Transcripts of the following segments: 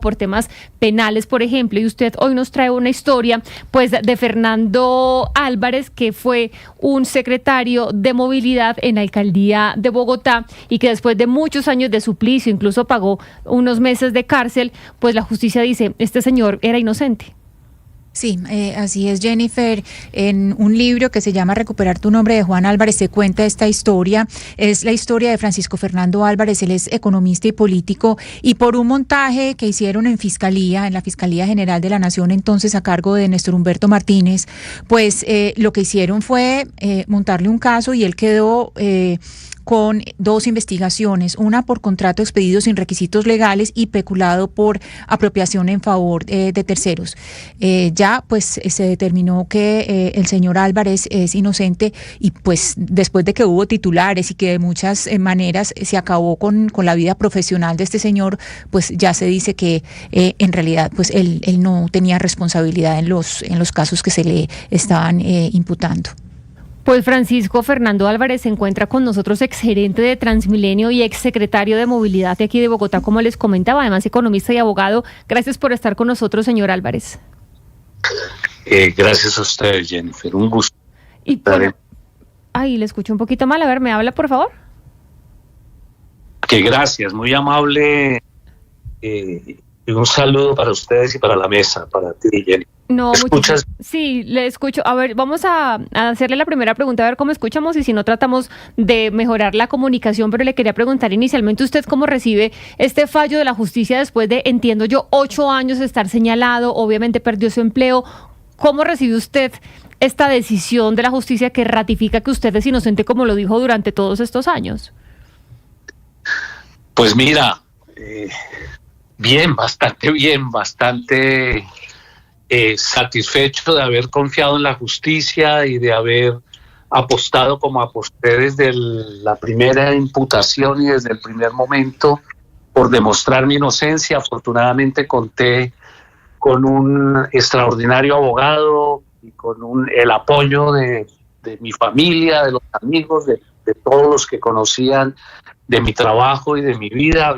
por temas penales, por ejemplo, y usted hoy nos trae una historia pues de Fernando Álvarez, que fue un secretario de movilidad en la alcaldía de Bogotá y que después de muchos años de suplicio, incluso pagó unos meses de cárcel, pues la justicia dice, este señor era inocente. Sí, así es, Jennifer. En un libro que se llama Recuperar tu nombre, de Juan Álvarez, se cuenta esta historia. Es la historia de Francisco Fernando Álvarez. Él es economista y político, y por un montaje que hicieron en la Fiscalía General de la Nación, entonces a cargo de Néstor Humberto Martínez, pues lo que hicieron fue montarle un caso, y él quedó con dos investigaciones, una por contrato expedido sin requisitos legales y peculado por apropiación en favor de terceros. Ya pues se determinó que el señor Álvarez es inocente, y pues después de que hubo titulares y que de muchas maneras se acabó con la vida profesional de este señor, pues ya se dice que en realidad pues él no tenía responsabilidad en los casos que se le estaban imputando. Pues Francisco Fernando Álvarez se encuentra con nosotros, exgerente de Transmilenio y exsecretario de Movilidad de aquí de Bogotá, como les comentaba, además economista y abogado. Gracias por estar con nosotros, señor Álvarez. Gracias a ustedes, Jennifer, un gusto. Y bueno, ay, le escucho un poquito mal, a ver, ¿me habla, por favor? Que gracias, muy amable, y un saludo para ustedes y para la mesa, para ti, Jennifer. No, ¿escuchas? Sí, le escucho. A ver, vamos a hacerle la primera pregunta, a ver cómo escuchamos, y si no tratamos de mejorar la comunicación, pero le quería preguntar inicialmente, ¿usted cómo recibe este fallo de la justicia después de, entiendo yo, 8 años de estar señalado? Obviamente perdió su empleo. ¿Cómo recibe usted esta decisión de la justicia que ratifica que usted es inocente, como lo dijo durante todos estos años? Pues mira, bien, bastante satisfecho de haber confiado en la justicia y de haber apostado como aposté desde la primera imputación y desde el primer momento por demostrar mi inocencia. Afortunadamente conté con un extraordinario abogado y con el apoyo de mi familia, de los amigos, de todos los que conocían de mi trabajo y de mi vida.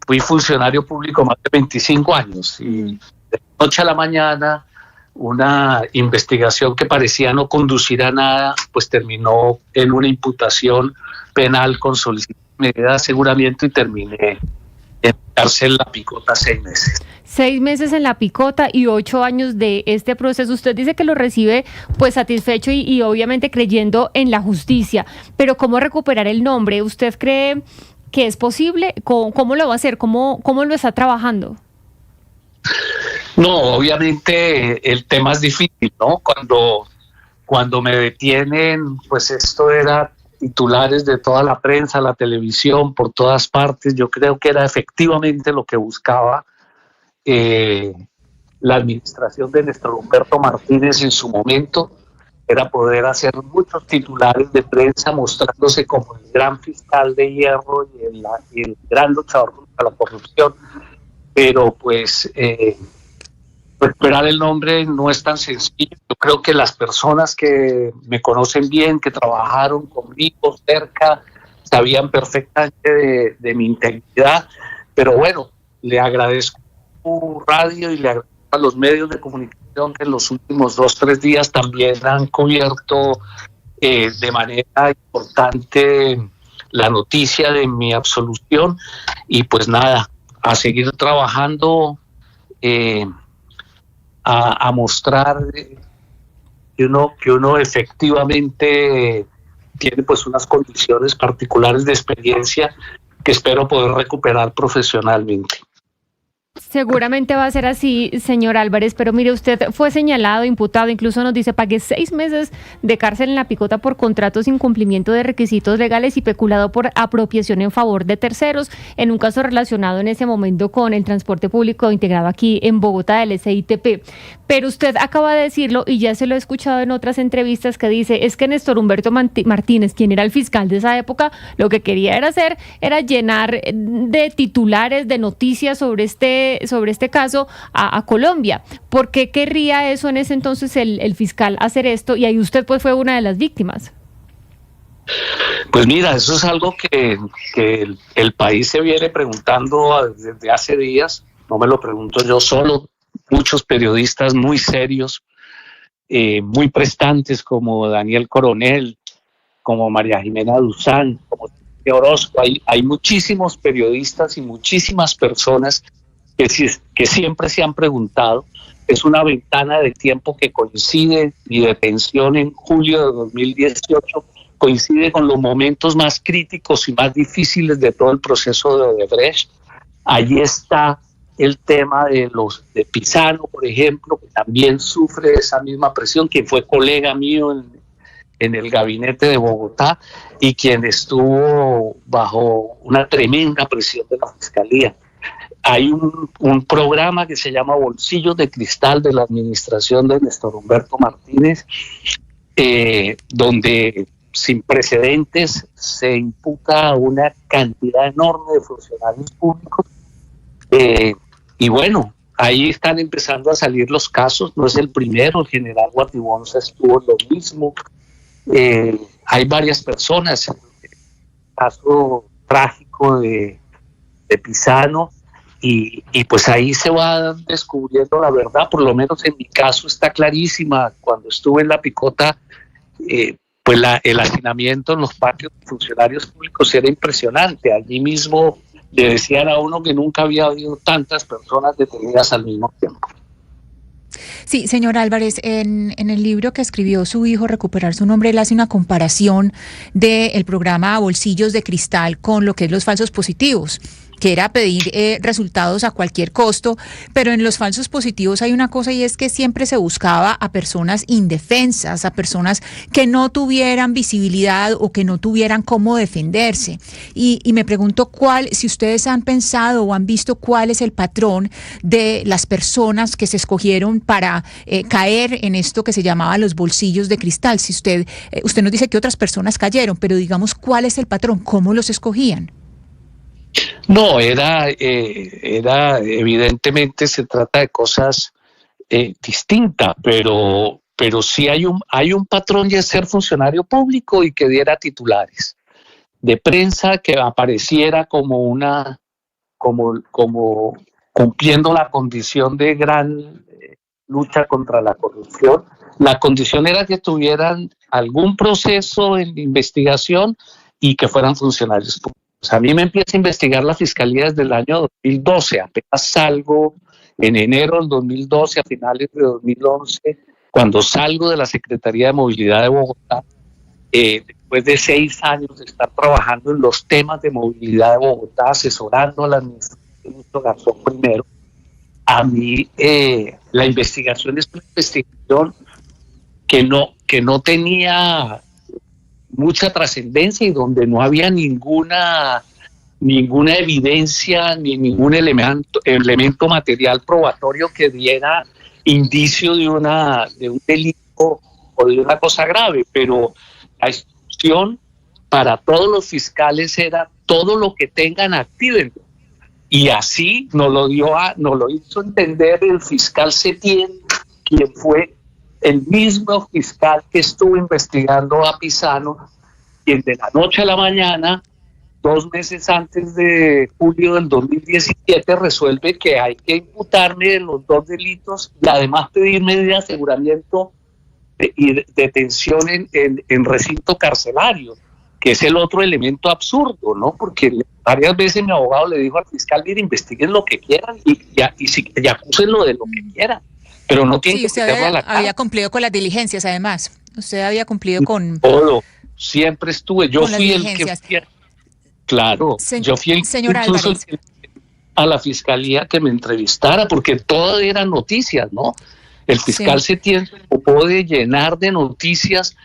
Fui funcionario público más de 25 años, y de noche a la mañana una investigación que parecía no conducir a nada, pues terminó en una imputación penal con solicitud de medida de aseguramiento, y terminé en cárcel La Picota 6 meses. 6 meses en La Picota y 8 años de este proceso. Usted dice que lo recibe pues satisfecho y obviamente creyendo en la justicia, pero ¿cómo recuperar el nombre? ¿Usted cree que es posible? ¿Cómo lo va a hacer? ¿Cómo lo está trabajando? No, obviamente el tema es difícil, ¿no? Cuando me detienen, pues esto era titulares de toda la prensa, la televisión, por todas partes. Yo creo que era efectivamente lo que buscaba la administración de Néstor Humberto Martínez en su momento, era poder hacer muchos titulares de prensa mostrándose como el gran fiscal de hierro y el gran luchador contra la corrupción. Pero pues recuperar el nombre no es tan sencillo. Yo creo que las personas que me conocen bien, que trabajaron conmigo cerca, sabían perfectamente de mi integridad. Pero bueno, le agradezco a radio y le agradezco a los medios de comunicación que en los últimos 2-3 días también han cubierto de manera importante la noticia de mi absolución. Y pues nada, a seguir trabajando, a mostrar que uno efectivamente tiene pues unas condiciones particulares de experiencia que espero poder recuperar profesionalmente. Seguramente va a ser así, señor Álvarez, pero mire, usted fue señalado, imputado, incluso nos dice, pagué 6 meses de cárcel en La Picota por contratos sin cumplimiento de requisitos legales y peculado por apropiación en favor de terceros, en un caso relacionado en ese momento con el transporte público integrado aquí en Bogotá del SITP. Pero usted acaba de decirlo, y ya se lo he escuchado en otras entrevistas, que dice, es que Néstor Humberto Martínez, quien era el fiscal de esa época, lo que quería era llenar de titulares, de noticias sobre este caso a Colombia. ¿Por qué querría eso en ese entonces el fiscal hacer esto? Y ahí usted pues fue una de las víctimas. Pues mira, eso es algo que el país se viene preguntando desde hace días. No me lo pregunto yo solo, muchos periodistas muy serios, muy prestantes como Daniel Coronel, como María Jimena Duzán, como Orozco. Hay muchísimos periodistas y muchísimas personas que siempre se han preguntado. Es una ventana de tiempo que coincide, mi detención en julio de 2018 coincide con los momentos más críticos y más difíciles de todo el proceso de Odebrecht. Allí está el tema de Pisano, por ejemplo, que también sufre esa misma presión, quien fue colega mío en el gabinete de Bogotá y quien estuvo bajo una tremenda presión de la Fiscalía. Hay un programa que se llama Bolsillos de Cristal de la administración de Néstor Humberto Martínez, donde sin precedentes se imputa a una cantidad enorme de funcionarios públicos. Y bueno, ahí están empezando a salir los casos. No es el primero, el general Guatibonza estuvo en lo mismo. Hay varias personas. El caso trágico de Pisano. Y pues ahí se va descubriendo la verdad. Por lo menos en mi caso está clarísima. Cuando estuve en la picota, pues el hacinamiento en los patios de funcionarios públicos era impresionante. Allí mismo le decían a uno que nunca había habido tantas personas detenidas al mismo tiempo. Sí, señor Álvarez, en el libro que escribió su hijo, Recuperar su nombre, él hace una comparación del programa Bolsillos de Cristal con lo que es los falsos positivos, que era pedir resultados a cualquier costo, pero en los falsos positivos hay una cosa y es que siempre se buscaba a personas indefensas, a personas que no tuvieran visibilidad o que no tuvieran cómo defenderse. Y me pregunto si ustedes han pensado o han visto cuál es el patrón de las personas que se escogieron para caer en esto que se llamaba los bolsillos de cristal. Si usted nos dice que otras personas cayeron, pero digamos, ¿cuál es el patrón? ¿Cómo los escogían? No, era evidentemente se trata de cosas distintas, pero sí hay un patrón de ser funcionario público y que diera titulares de prensa, que apareciera como cumpliendo la condición de gran lucha contra la corrupción. La condición era que tuvieran algún proceso en investigación y que fueran funcionarios públicos. A mí me empieza a investigar la Fiscalía desde el año 2012, apenas salgo en enero del 2012, a finales de 2011, cuando salgo de la Secretaría de Movilidad de Bogotá, después de 6 años de estar trabajando en los temas de movilidad de Bogotá, asesorando a la administración Garzón primero. A mí la investigación es una investigación que no tenía mucha trascendencia y donde no había ninguna evidencia ni ningún elemento material probatorio que diera indicio de un delito o de una cosa grave, pero la instrucción para todos los fiscales era todo lo que tengan activen, y así nos lo hizo entender el fiscal Setién, quien fue el mismo fiscal que estuvo investigando a Pisano, quien de la noche a la mañana, 2 meses antes de julio del 2017, resuelve que hay que imputarme de los 2 delitos y además pedir medida de aseguramiento y detención en recinto carcelario, que es el otro elemento absurdo, ¿no? Porque varias veces mi abogado le dijo al fiscal, mire, investiguen lo que quieran y acúsenlo de lo que quieran, pero no tienen que meterlo a la cara. Había cumplido con las diligencias, además. Usted había cumplido con todo. Siempre estuve. Yo fui el que... Claro, yo fui señor incluso Álvarez, a la fiscalía que me entrevistara, porque todo eran noticias, ¿no? El fiscal Setién se ocupó de llenar de noticias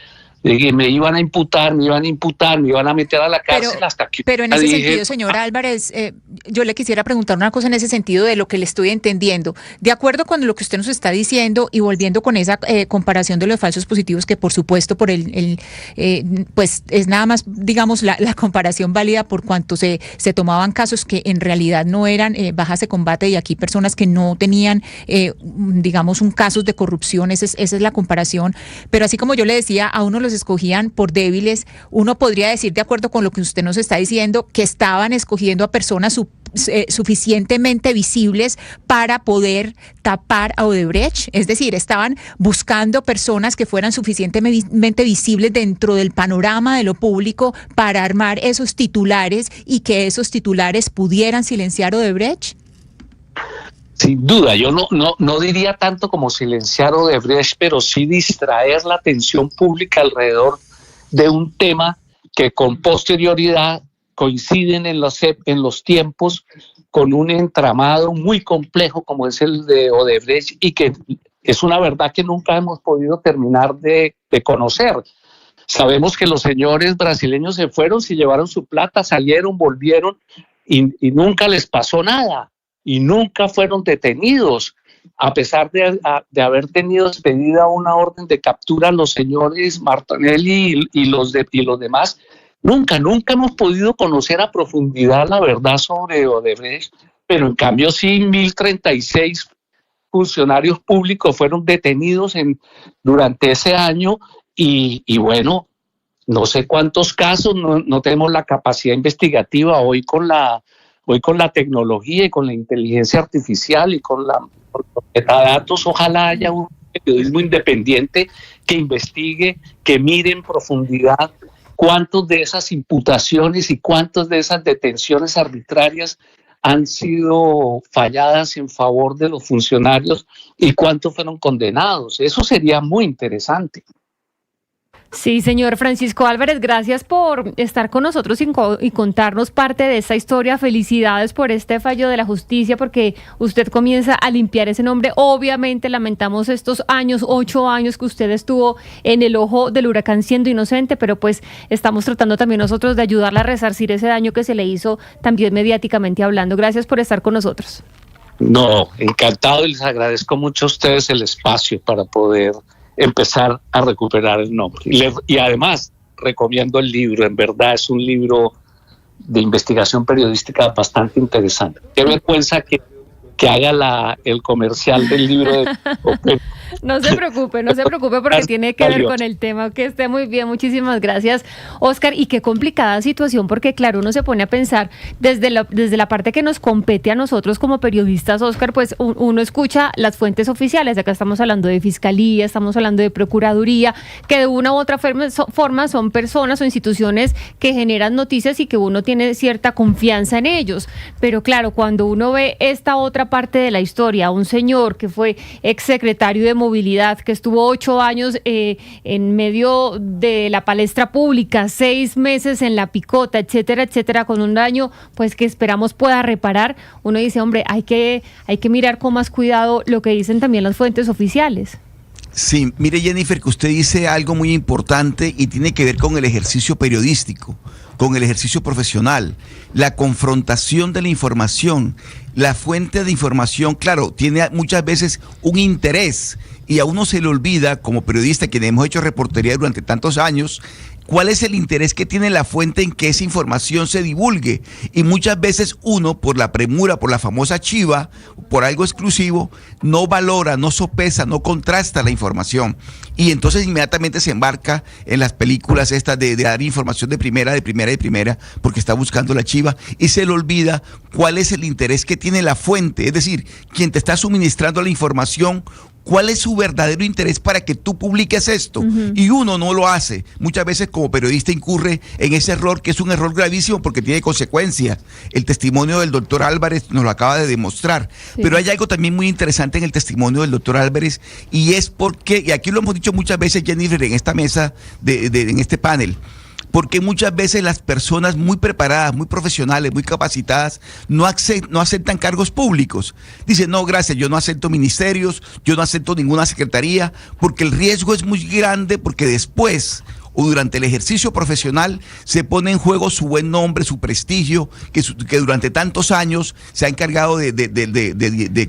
de que me iban a imputar, me iban a meter a la cárcel hasta que... Pero en ese sentido, señor Álvarez, yo le quisiera preguntar una cosa en ese sentido de lo que le estoy entendiendo. De acuerdo con lo que usted nos está diciendo y volviendo con esa comparación de los falsos positivos, que por supuesto por pues es nada más, digamos, la comparación válida por cuanto se tomaban casos que en realidad no eran bajas de combate y aquí personas que no tenían, digamos, un casos de corrupción, esa es la comparación. Pero así como yo le decía, a uno los escogían por débiles, uno podría decir, de acuerdo con lo que usted nos está diciendo, que estaban escogiendo a personas suficientemente visibles para poder tapar a Odebrecht, es decir, estaban buscando personas que fueran suficientemente visibles dentro del panorama de lo público para armar esos titulares y que esos titulares pudieran silenciar a Odebrecht. Sin duda, yo no diría tanto como silenciar Odebrecht, pero sí distraer la atención pública alrededor de un tema que con posterioridad coinciden en los tiempos con un entramado muy complejo como es el de Odebrecht y que es una verdad que nunca hemos podido terminar de conocer. Sabemos que los señores brasileños se fueron, se llevaron su plata, salieron, volvieron y nunca les pasó nada y nunca fueron detenidos. A pesar de haber tenido expedida una orden de captura, los señores Martinelli y los demás, nunca hemos podido conocer a profundidad la verdad sobre Odebrecht, pero en cambio sí 1.036 funcionarios públicos fueron detenidos durante ese año y bueno, no sé cuántos casos, no tenemos la capacidad investigativa hoy con la tecnología y con la inteligencia artificial y con los metadatos. Ojalá haya un periodismo independiente que investigue, que mire en profundidad cuántas de esas imputaciones y cuántas de esas detenciones arbitrarias han sido falladas en favor de los funcionarios y cuántos fueron condenados. Eso sería muy interesante. Sí, señor Francisco Álvarez, gracias por estar con nosotros y contarnos parte de esta historia. Felicidades por este fallo de la justicia, porque usted comienza a limpiar ese nombre. Obviamente lamentamos estos 8 años que usted estuvo en el ojo del huracán siendo inocente, pero pues estamos tratando también nosotros de ayudarle a resarcir ese daño que se le hizo también mediáticamente hablando. Gracias por estar con nosotros. No, encantado y les agradezco mucho a ustedes el espacio para poder empezar a recuperar el nombre. Y además recomiendo el libro, en verdad es un libro de investigación periodística bastante interesante. Qué vergüenza que haga el comercial del libro de... No se preocupe porque tiene que ver con el tema. Que esté muy bien, muchísimas gracias, Oscar. Y qué complicada situación, porque claro, uno se pone a pensar desde la parte que nos compete a nosotros como periodistas, Oscar, pues uno escucha las fuentes oficiales. Acá estamos hablando de Fiscalía, estamos hablando de Procuraduría, que de una u otra forma son personas o instituciones que generan noticias y que uno tiene cierta confianza en ellos. Pero claro, cuando uno ve esta otra parte de la historia, un señor que fue exsecretario de Movilidad, que estuvo 8 años en medio de la palestra pública, 6 meses en la picota, etcétera, con un daño pues que esperamos pueda reparar, uno dice, hombre, hay que mirar con más cuidado lo que dicen también las fuentes oficiales. Sí, mire, Jennifer, que usted dice algo muy importante y tiene que ver con el ejercicio periodístico, con el ejercicio profesional, la confrontación de la información. La fuente de información, claro, tiene muchas veces un interés y a uno se le olvida, como periodista, quienes hemos hecho reportería durante tantos años, cuál es el interés que tiene la fuente en que esa información se divulgue. Y muchas veces uno, por la premura, por la famosa chiva, por algo exclusivo, no valora, no sopesa, no contrasta la información. Y entonces inmediatamente se embarca en las películas estas de dar información de primera, porque está buscando la chiva, y se le olvida cuál es el interés que tiene la fuente, es decir, quien te está suministrando la información. ¿Cuál es su verdadero interés para que tú publiques esto? Uh-huh. Y uno no lo hace. Muchas veces como periodista incurre en ese error, que es un error gravísimo porque tiene consecuencias. El testimonio del doctor Álvarez nos lo acaba de demostrar. Sí. Pero hay algo también muy interesante en el testimonio del doctor Álvarez, y es porque, y aquí lo hemos dicho muchas veces, Jennifer, en esta mesa, en este panel, porque muchas veces las personas muy preparadas, muy profesionales, muy capacitadas, no aceptan cargos públicos. Dicen, no, gracias, yo no acepto ministerios, yo no acepto ninguna secretaría, porque el riesgo es muy grande, porque después o durante el ejercicio profesional se pone en juego su buen nombre, su prestigio, que durante tantos años se ha encargado de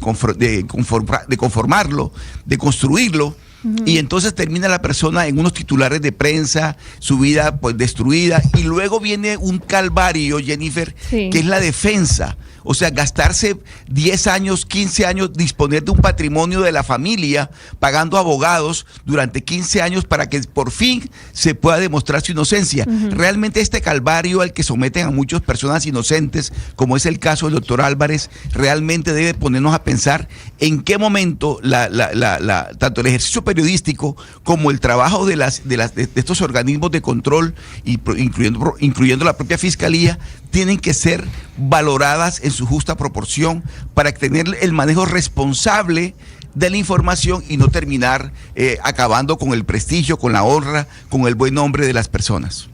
conformarlo, de construirlo. Uh-huh. Y entonces termina la persona en unos titulares de prensa, su vida pues destruida, y luego viene un calvario, Jennifer, sí, que es la defensa. O sea, gastarse 10 años, 15 años, disponer de un patrimonio de la familia, pagando abogados durante 15 años para que por fin se pueda demostrar su inocencia. Realmente este calvario al que someten a muchas personas inocentes, como es el caso del doctor Álvarez, realmente debe ponernos a pensar en qué momento tanto el ejercicio periodístico como el trabajo de estos organismos de control, incluyendo la propia Fiscalía, tienen que ser valoradas en su justa proporción para tener el manejo responsable de la información y no terminar acabando con el prestigio, con la honra, con el buen nombre de las personas.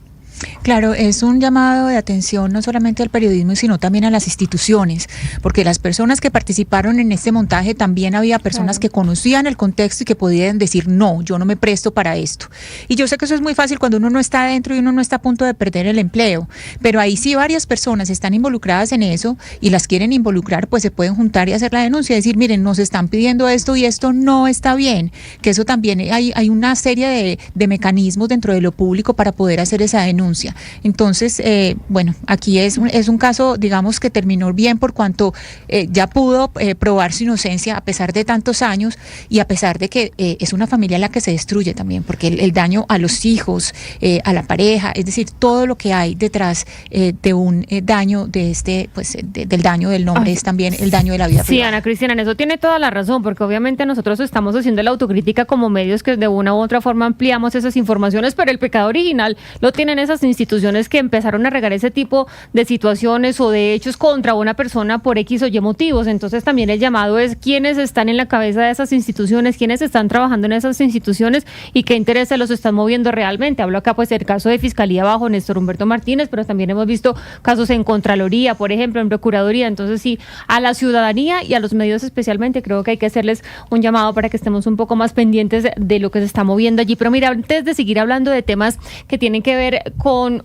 Claro, es un llamado de atención no solamente al periodismo, sino también a las instituciones, porque las personas que participaron en este montaje también había personas que conocían el contexto y que podían decir, no, yo no me presto para esto. Y yo sé que eso es muy fácil cuando uno no está adentro y uno no está a punto de perder el empleo, pero ahí sí varias personas están involucradas en eso y las quieren involucrar, pues se pueden juntar y hacer la denuncia, decir, miren, nos están pidiendo esto y esto no está bien, que eso también hay una serie de mecanismos dentro de lo público para poder hacer esa denuncia. Entonces, bueno, aquí es un caso, digamos, que terminó bien por cuanto ya pudo probar su inocencia a pesar de tantos años y a pesar de que es una familia la que se destruye también, porque el daño a los hijos, a la pareja, es decir, todo lo que hay detrás de un daño de del daño del nombre es también el daño de la vida privada. Sí, Ana Cristina, en eso tiene toda la razón, porque obviamente nosotros estamos haciendo la autocrítica como medios que de una u otra forma ampliamos esas informaciones, pero el pecado original lo tienen esas instituciones que empezaron a regar ese tipo de situaciones o de hechos contra una persona por X o Y motivos. Entonces también el llamado es quiénes están en la cabeza de esas instituciones, quiénes están trabajando en esas instituciones y qué intereses los están moviendo realmente. Hablo acá pues del caso de Fiscalía bajo Néstor Humberto Martínez, pero también hemos visto casos en Contraloría, por ejemplo, en Procuraduría. Entonces sí, a la ciudadanía y a los medios especialmente creo que hay que hacerles un llamado para que estemos un poco más pendientes de lo que se está moviendo allí. Pero mira, antes de seguir hablando de temas que tienen que ver con